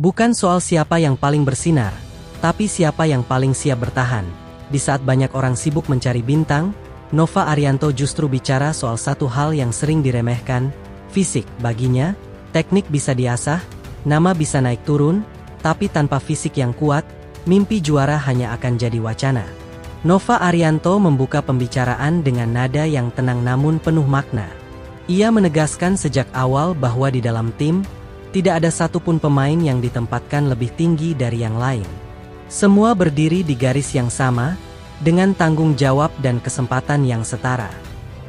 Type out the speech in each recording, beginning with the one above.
Bukan soal siapa yang paling bersinar, tapi siapa yang paling siap bertahan. Di saat banyak orang sibuk mencari bintang, Nova Arianto justru bicara soal satu hal yang sering diremehkan, fisik. Baginya, teknik bisa diasah, nama bisa naik turun, tapi tanpa fisik yang kuat, mimpi juara hanya akan jadi wacana. Nova Arianto membuka pembicaraan dengan nada yang tenang namun penuh makna. Ia menegaskan sejak awal bahwa di dalam tim, tidak ada satupun pemain yang ditempatkan lebih tinggi dari yang lain. Semua berdiri di garis yang sama, dengan tanggung jawab dan kesempatan yang setara.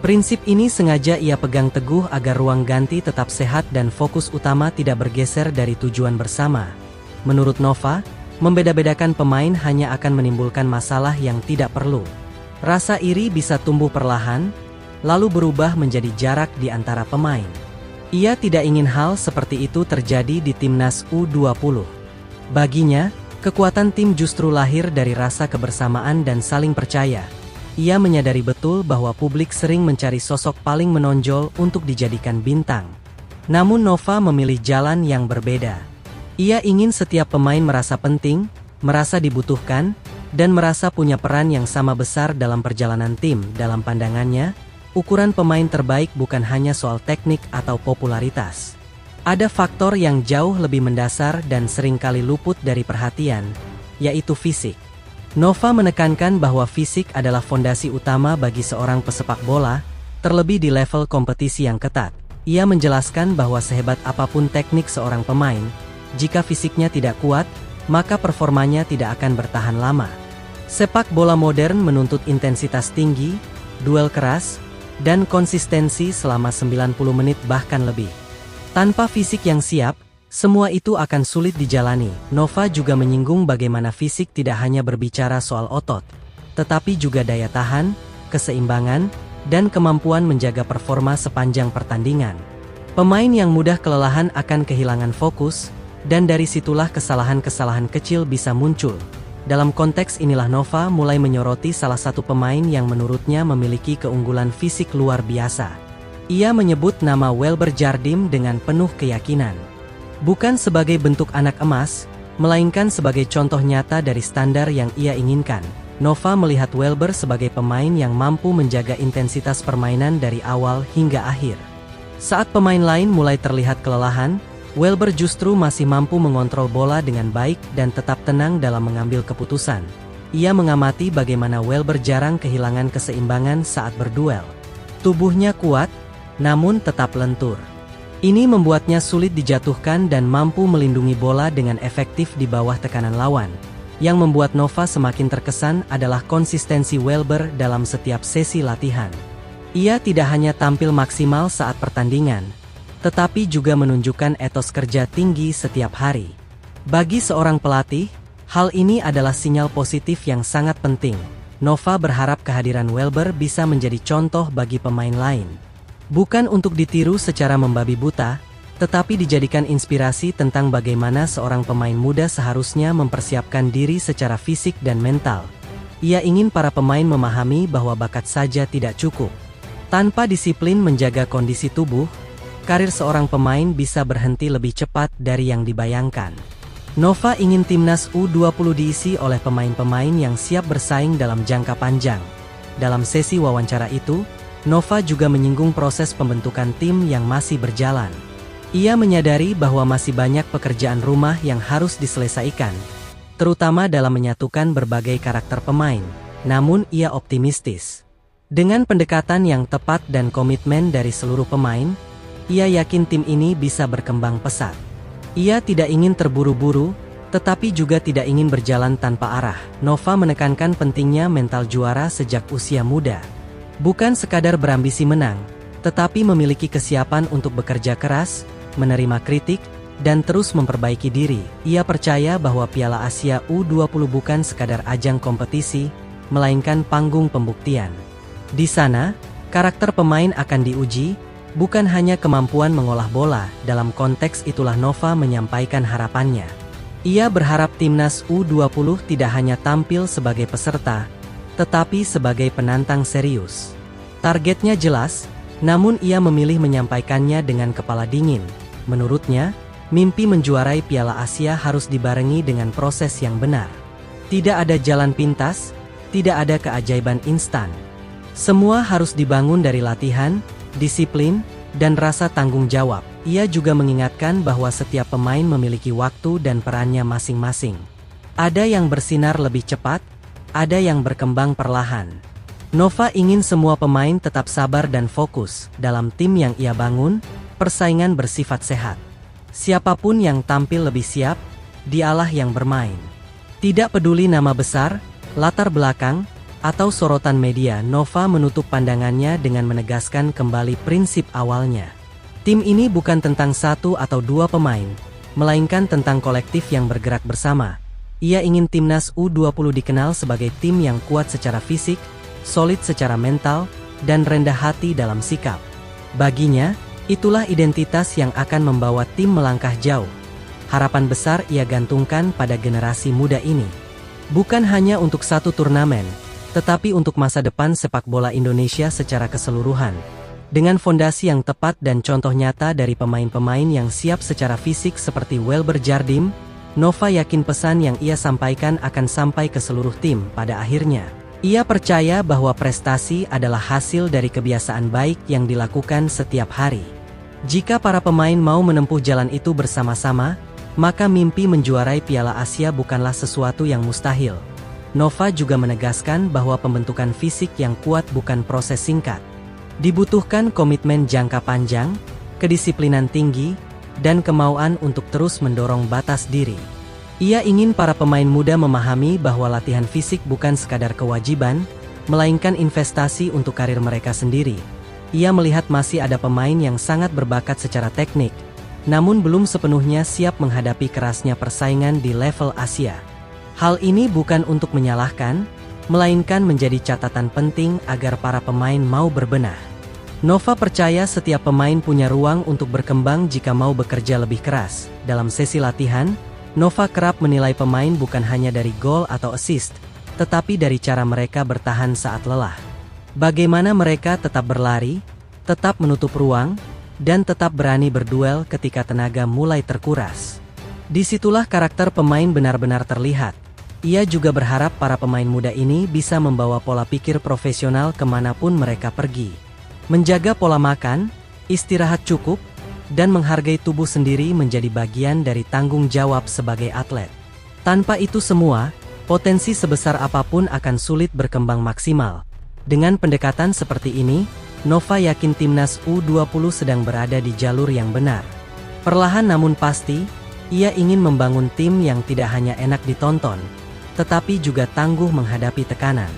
Prinsip ini sengaja ia pegang teguh agar ruang ganti tetap sehat dan fokus utama tidak bergeser dari tujuan bersama. Menurut Nova, membeda-bedakan pemain hanya akan menimbulkan masalah yang tidak perlu. Rasa iri bisa tumbuh perlahan, lalu berubah menjadi jarak di antara pemain. Ia tidak ingin hal seperti itu terjadi di timnas U20. Baginya, kekuatan tim justru lahir dari rasa kebersamaan dan saling percaya. Ia menyadari betul bahwa publik sering mencari sosok paling menonjol untuk dijadikan bintang. Namun Nova memilih jalan yang berbeda. Ia ingin setiap pemain merasa penting, merasa dibutuhkan, dan merasa punya peran yang sama besar dalam perjalanan tim. Dalam pandangannya, ukuran pemain terbaik bukan hanya soal teknik atau popularitas. Ada faktor yang jauh lebih mendasar dan seringkali luput dari perhatian, yaitu fisik. Nova menekankan bahwa fisik adalah fondasi utama bagi seorang pesepak bola, terlebih di level kompetisi yang ketat. Ia menjelaskan bahwa sehebat apapun teknik seorang pemain, jika fisiknya tidak kuat, maka performanya tidak akan bertahan lama. Sepak bola modern menuntut intensitas tinggi, duel keras, dan konsistensi selama 90 menit bahkan lebih. Tanpa fisik yang siap, semua itu akan sulit dijalani. Nova juga menyinggung bagaimana fisik tidak hanya berbicara soal otot, tetapi juga daya tahan, keseimbangan, dan kemampuan menjaga performa sepanjang pertandingan. Pemain yang mudah kelelahan akan kehilangan fokus, dan dari situlah kesalahan-kesalahan kecil bisa muncul. Dalam konteks inilah Nova mulai menyoroti salah satu pemain yang menurutnya memiliki keunggulan fisik luar biasa. Ia menyebut nama Welber Jardim dengan penuh keyakinan. Bukan sebagai bentuk anak emas, melainkan sebagai contoh nyata dari standar yang ia inginkan. Nova melihat Welber sebagai pemain yang mampu menjaga intensitas permainan dari awal hingga akhir. Saat pemain lain mulai terlihat kelelahan, Welber justru masih mampu mengontrol bola dengan baik dan tetap tenang dalam mengambil keputusan. Ia mengamati bagaimana Welber jarang kehilangan keseimbangan saat berduel. Tubuhnya kuat, namun tetap lentur. Ini membuatnya sulit dijatuhkan dan mampu melindungi bola dengan efektif di bawah tekanan lawan. Yang membuat Nova semakin terkesan adalah konsistensi Welber dalam setiap sesi latihan. Ia tidak hanya tampil maksimal saat pertandingan, tetapi juga menunjukkan etos kerja tinggi setiap hari. Bagi seorang pelatih, hal ini adalah sinyal positif yang sangat penting. Nova berharap kehadiran Welber bisa menjadi contoh bagi pemain lain. Bukan untuk ditiru secara membabi buta, tetapi dijadikan inspirasi tentang bagaimana seorang pemain muda seharusnya mempersiapkan diri secara fisik dan mental. Ia ingin para pemain memahami bahwa bakat saja tidak cukup. Tanpa disiplin menjaga kondisi tubuh, karir seorang pemain bisa berhenti lebih cepat dari yang dibayangkan. Nova ingin timnas U20 diisi oleh pemain-pemain yang siap bersaing dalam jangka panjang. Dalam sesi wawancara itu, Nova juga menyinggung proses pembentukan tim yang masih berjalan. Ia menyadari bahwa masih banyak pekerjaan rumah yang harus diselesaikan, terutama dalam menyatukan berbagai karakter pemain. Namun ia optimistis. Dengan pendekatan yang tepat dan komitmen dari seluruh pemain, ia yakin tim ini bisa berkembang pesat. Ia tidak ingin terburu-buru, tetapi juga tidak ingin berjalan tanpa arah. Nova menekankan pentingnya mental juara sejak usia muda. Bukan sekadar berambisi menang, tetapi memiliki kesiapan untuk bekerja keras, menerima kritik, dan terus memperbaiki diri. Ia percaya bahwa Piala Asia U20 bukan sekadar ajang kompetisi, melainkan panggung pembuktian. Di sana, karakter pemain akan diuji, bukan hanya kemampuan mengolah bola. Dalam konteks itulah Nova menyampaikan harapannya. Ia berharap timnas U20 tidak hanya tampil sebagai peserta, tetapi sebagai penantang serius. Targetnya jelas, namun ia memilih menyampaikannya dengan kepala dingin. Menurutnya, Mimpi menjuarai Piala Asia harus dibarengi dengan proses yang benar. Tidak ada jalan pintas, tidak ada keajaiban instan. Semua harus dibangun dari latihan, disiplin, dan rasa tanggung jawab. Ia juga mengingatkan bahwa setiap pemain memiliki waktu dan perannya masing-masing. Ada yang bersinar lebih cepat, ada yang berkembang perlahan. Nova ingin semua pemain tetap sabar dan fokus. Dalam tim yang ia bangun, persaingan bersifat sehat. Siapapun yang tampil lebih siap, dialah yang bermain. Tidak peduli nama besar, latar belakang, atau sorotan media, Nova menutup pandangannya dengan menegaskan kembali prinsip awalnya. Tim ini bukan tentang satu atau dua pemain, melainkan tentang kolektif yang bergerak bersama. Ia ingin timnas U20 dikenal sebagai tim yang kuat secara fisik, solid secara mental, dan rendah hati dalam sikap. Baginya, itulah identitas yang akan membawa tim melangkah jauh. Harapan besar ia gantungkan pada generasi muda ini. Bukan hanya untuk satu turnamen, tetapi untuk masa depan sepak bola Indonesia secara keseluruhan. Dengan fondasi yang tepat dan contoh nyata dari pemain-pemain yang siap secara fisik seperti Welber Jardim, Nova yakin pesan yang ia sampaikan akan sampai ke seluruh tim pada akhirnya. Ia percaya bahwa prestasi adalah hasil dari kebiasaan baik yang dilakukan setiap hari. Jika para pemain mau menempuh jalan itu bersama-sama, maka mimpi menjuarai Piala Asia bukanlah sesuatu yang mustahil. Nova juga menegaskan bahwa pembentukan fisik yang kuat bukan proses singkat. Dibutuhkan komitmen jangka panjang, kedisiplinan tinggi, dan kemauan untuk terus mendorong batas diri. Ia ingin para pemain muda memahami bahwa latihan fisik bukan sekadar kewajiban, melainkan investasi untuk karir mereka sendiri. Ia melihat masih ada pemain yang sangat berbakat secara teknik, namun belum sepenuhnya siap menghadapi kerasnya persaingan di level Asia. Hal ini bukan untuk menyalahkan, melainkan menjadi catatan penting agar para pemain mau berbenah. Nova percaya setiap pemain punya ruang untuk berkembang jika mau bekerja lebih keras. Dalam sesi latihan, Nova kerap menilai pemain bukan hanya dari gol atau assist, tetapi dari cara mereka bertahan saat lelah. Bagaimana mereka tetap berlari, tetap menutup ruang, dan tetap berani berduel ketika tenaga mulai terkuras. Disitulah karakter pemain benar-benar terlihat. Ia juga berharap para pemain muda ini bisa membawa pola pikir profesional kemanapun mereka pergi. Menjaga pola makan, istirahat cukup, dan menghargai tubuh sendiri menjadi bagian dari tanggung jawab sebagai atlet. Tanpa itu semua, potensi sebesar apapun akan sulit berkembang maksimal. Dengan pendekatan seperti ini, Nova yakin timnas U20 sedang berada di jalur yang benar. Perlahan namun pasti, ia ingin membangun tim yang tidak hanya enak ditonton, tetapi juga tangguh menghadapi tekanan.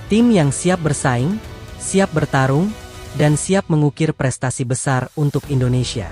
Tim yang siap bersaing, siap bertarung, dan siap mengukir prestasi besar untuk Indonesia.